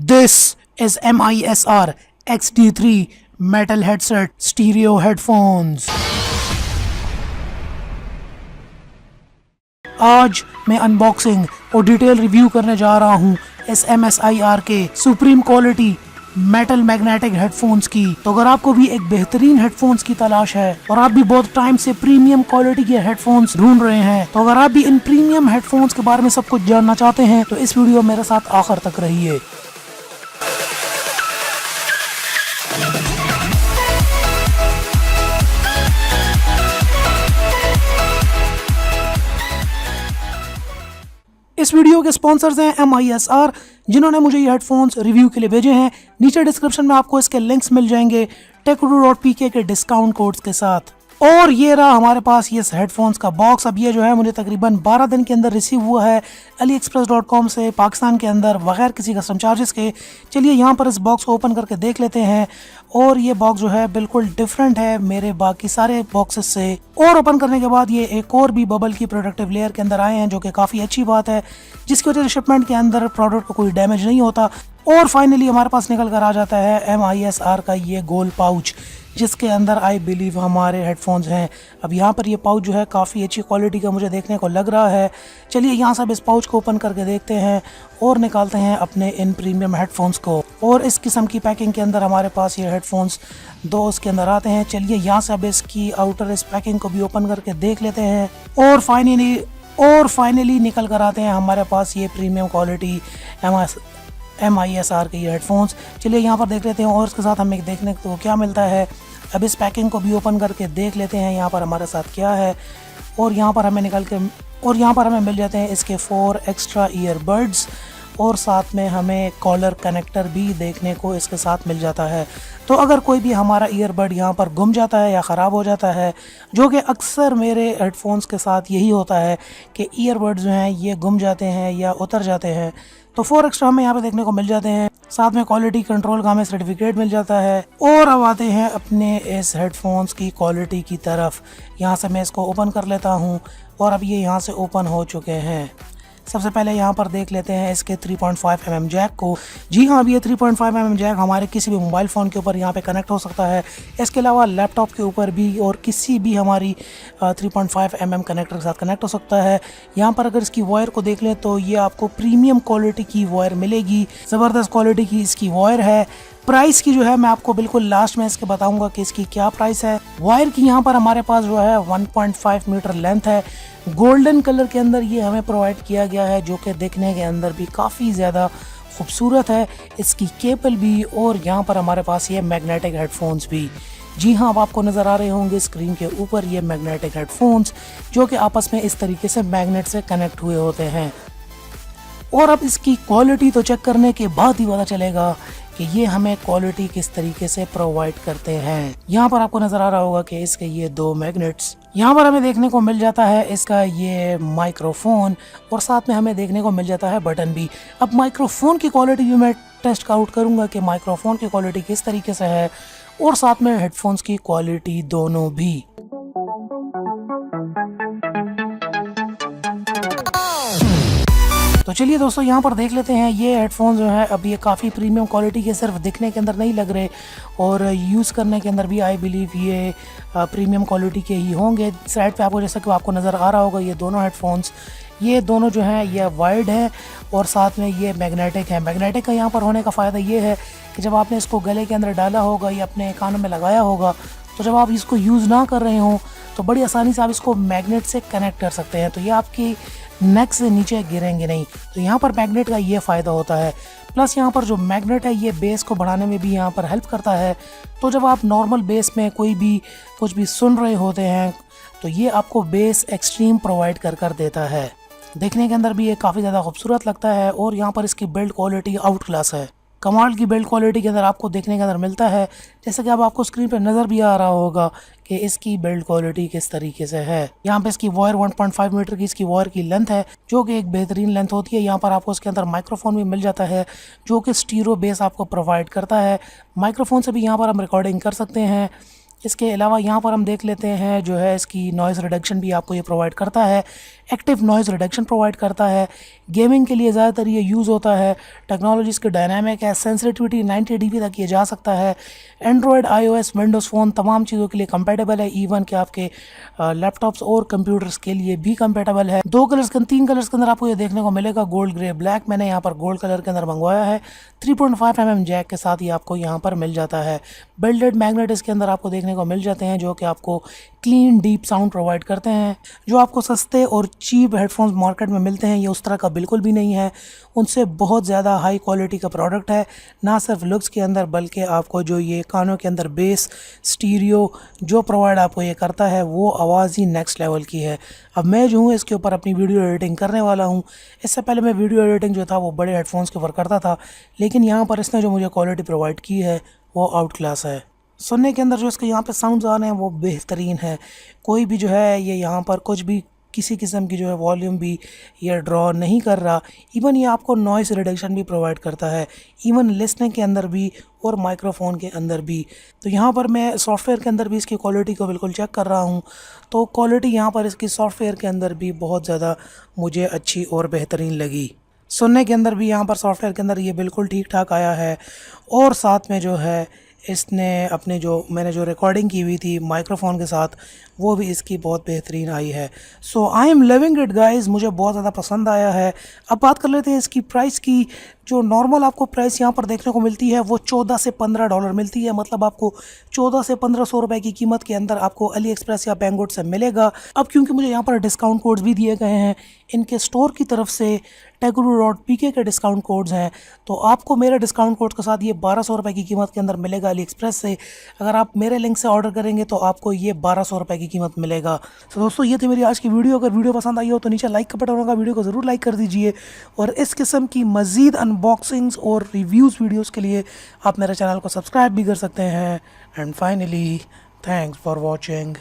This is MISR XD3 metal headset stereo headphones. आज मैं unboxing और डिटेल रिव्यू करने जा रहा हूँ इस MSIR के supreme quality metal magnetic headphones की। तो अगर आपको भी एक बेहतरीन हेडफोन्स की तलाश है और आप भी बहुत टाइम से प्रीमियम क्वालिटी के हेडफोन्स ढूंढ रहे हैं, तो अगर आप भी इन प्रीमियम हेडफोन्स के बारे में सब कुछ जानना चाहते हैं तो इस वीडियो मेरे साथ आखिर तक रहिए। इस वीडियो के स्पॉन्सर्स हैं MISR, जिन्होंने मुझे ये हेडफोन्स रिव्यू के लिए भेजे हैं। नीचे डिस्क्रिप्शन में आपको इसके लिंक्स मिल जाएंगे techguru.pk के डिस्काउंट कोड्स के साथ। और ये रहा हमारे पास ये हेडफोन्स का बॉक्स। अब ये जो है मुझे तकरीबन 12 दिन के अंदर रिसीव हुआ है AliExpress.com से पाकिस्तान के अंदर, बगैर किसी कस्टम चार्जेस के। चलिए यहाँ पर इस बॉक्स को ओपन करके देख लेते हैं। और ये बॉक्स जो है बिल्कुल डिफरेंट है मेरे बाकी सारे बॉक्सेस से। और ओपन करने के बाद ये एक और भी बबल की प्रोटेक्टिव लेयर के अंदर आए हैं, जो कि काफ़ी अच्छी बात है, जिसकी वजह से शिपमेंट के अंदर प्रोडक्ट को कोई डैमेज नहीं होता। और फाइनली हमारे पास निकल कर आ जाता है MISR का ये गोल पाउच, जिसके अंदर आई बिलीव हमारे हेडफोन्स हैं। अब यहाँ पर ये पाउच जो है काफ़ी अच्छी क्वालिटी का मुझे देखने को लग रहा है। चलिए यहाँ से अब इस पाउच को ओपन करके देखते हैं और निकालते हैं अपने इन प्रीमियम हेडफोन्स को। और इस किस्म की पैकिंग के अंदर हमारे पास ये हेडफोन्स दो उसके अंदर आते हैं। चलिए यहाँ से अब इसकी आउटर इस पैकिंग को भी ओपन करके देख लेते हैं। और फाइनली निकल कर आते हैं हमारे पास ये प्रीमियम क्वालिटी MISR के ये हेडफोन्स। चलिए यहाँ पर देख लेते हैं और इसके साथ हमें देखने को क्या मिलता है। अब इस पैकिंग को भी ओपन करके देख लेते हैं यहाँ पर हमारे साथ क्या है। और यहाँ पर हमें मिल जाते हैं इसके 4 एक्स्ट्रा ईयरबड्स, और साथ में हमें कॉलर कनेक्टर भी देखने को इसके साथ मिल जाता है। तो अगर कोई भी हमारा ईयरबड यहाँ पर गुम जाता है या ख़राब हो जाता है, जो कि अक्सर मेरे हेडफोन्स के साथ यही होता है कि ईयरबड्स जो हैं ये गुम जाते हैं या उतर जाते हैं, तो 4 एक्स्ट्रा हमें यहाँ पे देखने को मिल जाते हैं। साथ में क्वालिटी कंट्रोल का हमें सर्टिफिकेट मिल जाता है। और अब आते हैं अपने इस हेडफोन्स की क्वालिटी की तरफ। यहाँ से मैं इसको ओपन कर लेता हूँ और अब ये यहाँ से ओपन हो चुके हैं। सबसे पहले यहाँ पर देख लेते हैं इसके 3.5mm जैक को। जी हाँ, अब ये 3.5mm जैक हमारे किसी भी मोबाइल फ़ोन के ऊपर यहाँ पे कनेक्ट हो सकता है। इसके अलावा लैपटॉप के ऊपर भी और किसी भी हमारी 3.5mm कनेक्टर के साथ कनेक्ट हो सकता है। यहाँ पर अगर इसकी वायर को देख लें तो ये आपको प्रीमियम क्वालिटी की वायर मिलेगी, ज़बरदस्त क्वालिटी की इसकी वायर है। प्राइस की जो है मैं आपको बिल्कुल लास्ट में इसके बताऊंगा कि इसकी क्या प्राइस है। वायर की यहाँ पर हमारे पास जो है 1.5 मीटर लेंथ है। गोल्डन कलर के अंदर ये हमें प्रोवाइड किया गया है, जो कि देखने के अंदर भी काफ़ी ज़्यादा खूबसूरत है। इसकी केबल भी, और यहाँ पर हमारे पास ये मैग्नेटिक हेडफोन्स भी। जी हाँ, अब आपको नज़र आ रहे होंगे स्क्रीन के ऊपर ये मैग्नेटिक हेडफोन्स, जो कि आपस में इस तरीके से मैग्नेट से कनेक्ट हुए होते हैं। और अब इसकी क्वालिटी तो चेक करने के बाद ही पता चलेगा कि ये हमें क्वालिटी किस तरीके से प्रोवाइड करते हैं। यहाँ पर आपको नजर आ रहा होगा कि इसके ये 2 मैग्नेट्स, यहाँ पर हमें देखने को मिल जाता है इसका ये माइक्रोफोन, और साथ में हमें देखने को मिल जाता है बटन भी। अब माइक्रोफोन की क्वालिटी भी मैं टेस्ट आउट करूंगा कि माइक्रोफोन की क्वालिटी किस तरीके से है, और साथ में हेडफोन्स की क्वालिटी दोनों भी। तो चलिए दोस्तों, यहाँ पर देख लेते हैं ये हेडफोन जो है। अब ये काफ़ी प्रीमियम क्वालिटी के सिर्फ दिखने के अंदर नहीं लग रहे, और यूज़ करने के अंदर भी आई बिलीव ये प्रीमियम क्वालिटी के ही होंगे। साइड पे आपको जैसा कि आपको नज़र आ रहा होगा, ये दोनों हेडफोन्स, ये दोनों जो हैं ये वायर्ड हैं, और साथ में ये मैग्नेटिक है। मैग्नेटिक का यहाँ पर होने का फ़ायदा ये है कि जब आपने इसको गले के अंदर डाला होगा या अपने कानों में लगाया होगा, तो जब आप इसको यूज़ ना कर रहे हो तो बड़ी आसानी से आप इसको मैग्नेट से कनेक्ट कर सकते हैं, तो ये आपकी नेक से नीचे गिरेंगे नहीं। तो यहाँ पर मैग्नेट का ये फ़ायदा होता है। प्लस यहाँ पर जो मैग्नेट है ये बेस को बढ़ाने में भी यहाँ पर हेल्प करता है। तो जब आप नॉर्मल बेस में कुछ भी सुन रहे होते हैं, तो ये आपको बेस एक्सट्रीम प्रोवाइड कर देता है। देखने के अंदर भी ये काफ़ी ज़्यादा खूबसूरत लगता है। और यहाँ पर इसकी बिल्ड क्वालिटी आउट क्लास है। कमाल की बिल्ड क्वालिटी के अंदर आपको देखने के अंदर मिलता है, जैसे कि अब आपको स्क्रीन पर नज़र भी आ रहा होगा कि इसकी बिल्ड क्वालिटी किस तरीके से है। यहाँ पे इसकी वायर 1.5 मीटर की इसकी वायर की लेंथ है, जो कि एक बेहतरीन लेंथ होती है। यहाँ पर आपको इसके अंदर माइक्रोफोन भी मिल जाता है, जो कि स्टीरियो बेस आपको प्रोवाइड करता है। माइक्रोफोन से भी यहाँ पर हम रिकॉर्डिंग कर सकते हैं। इसके अलावा यहाँ पर हम देख लेते हैं जो है इसकी नॉइज़ रिडक्शन भी आपको ये प्रोवाइड करता है, एक्टिव नॉइज़ रिडक्शन प्रोवाइड करता है। गेमिंग के लिए ज़्यादातर ये यूज़ होता है। टेक्नोलॉजी इसकी डायनामिक है, सेंसिटिविटी 90 dB तक ये जा सकता है। एंड्रॉयड, iOS, विंडोज़ फ़ोन तमाम चीज़ों के लिए कंपेटेबल है, इवन कि आपके लैपटॉप्स और कंप्यूटर्स के लिए भी कंपेटेबल है। 3 कलर्स के अंदर आपको ये देखने को मिलेगा, गोल्ड, ग्रे, ब्लैक। मैंने यहाँ पर गोल्ड कलर के अंदर मंगवाया है। 3.5 mm जैक के साथ ये आपको यहाँ पर मिल जाता है। बेल्टेड मैग्नेट इसके अंदर आपको देखने को मिल जाते हैं जो कि आपको क्लीन डीप साउंड प्रोवाइड करते हैं। जो आपको सस्ते और चीप हेडफोन्स मार्केट में मिलते हैं ये उस तरह का बिल्कुल भी नहीं है, उनसे बहुत ज़्यादा हाई क्वालिटी का प्रोडक्ट है। ना सिर्फ लुक्स के अंदर बल्कि आपको जो ये कानों के अंदर बेस स्टीरियो जो प्रोवाइड आपको ये करता है वो आवाज़ ही नेक्स्ट लेवल की है। अब मैं जो हूँ इसके ऊपर अपनी वीडियो एडिटिंग करने वाला हूँ। इससे पहले मैं वीडियो एडिटिंग जो था वो बड़े हेडफोन्स के ऊपर करता था, लेकिन यहाँ पर इसने जो मुझे क्वालिटी प्रोवाइड की है वो आउट क्लास है। सुनने के अंदर जो इसके यहाँ पे साउंड्स आ रहे हैं वो बेहतरीन है। कोई भी जो है ये यहाँ पर कुछ भी किसी किस्म की जो है वॉल्यूम भी ये ड्रॉ नहीं कर रहा। इवन ये आपको नॉइज़ रिडक्शन भी प्रोवाइड करता है, इवन लिसनिंग के अंदर भी और माइक्रोफोन के अंदर भी। तो यहाँ पर मैं सॉफ्टवेयर के अंदर भी इसकी क्वालिटी को बिल्कुल चेक कर रहा हूँ, तो क्वालिटी यहाँ पर इसकी सॉफ्टवेयर के अंदर भी बहुत ज़्यादा मुझे अच्छी और बेहतरीन लगी। सुनने के अंदर भी यहाँ पर सॉफ्टवेयर के अंदर ये बिल्कुल ठीक ठाक आया है। और साथ में जो है इसने अपने जो मैंने जो रिकॉर्डिंग की हुई थी माइक्रोफोन के साथ वो भी इसकी बहुत बेहतरीन आई है। So I am loving it guys, मुझे बहुत ज़्यादा पसंद आया है। अब बात कर लेते हैं इसकी प्राइस की। जो नॉर्मल आपको प्राइस यहाँ पर देखने को मिलती है वो 14 से 15 डॉलर मिलती है, मतलब आपको 14 से 1500 रुपए की कीमत के अंदर आपको अली एक्सप्रेस या बैंगोट से मिलेगा। अब क्योंकि मुझे यहाँ पर डिस्काउंट कोड्स भी दिए गए हैं इनके स्टोर की तरफ से, techguru.pk के डिस्काउंट कोड्स हैं, तो आपको मेरे डिस्काउंट कोड के साथ ये 1200 रुपये की कीमत के अंदर मिलेगा अली एक्सप्रेस से। अगर आप मेरे लिंक से ऑर्डर करेंगे तो आपको ये 1200 रुपये की कीमत मिलेगा। तो दोस्तों ये थी मेरी आज की वीडियो। अगर वीडियो पसंद आई हो तो नीचे लाइक का बटन होगा, वीडियो को ज़रूर लाइक कर दीजिए। और इस किस्म की मज़ीद अनबॉक्सिंग्स और रिव्यूज़ वीडियोज़ के लिए आप मेरे चैनल को सब्सक्राइब भी कर सकते हैं। And finally thanks for watching.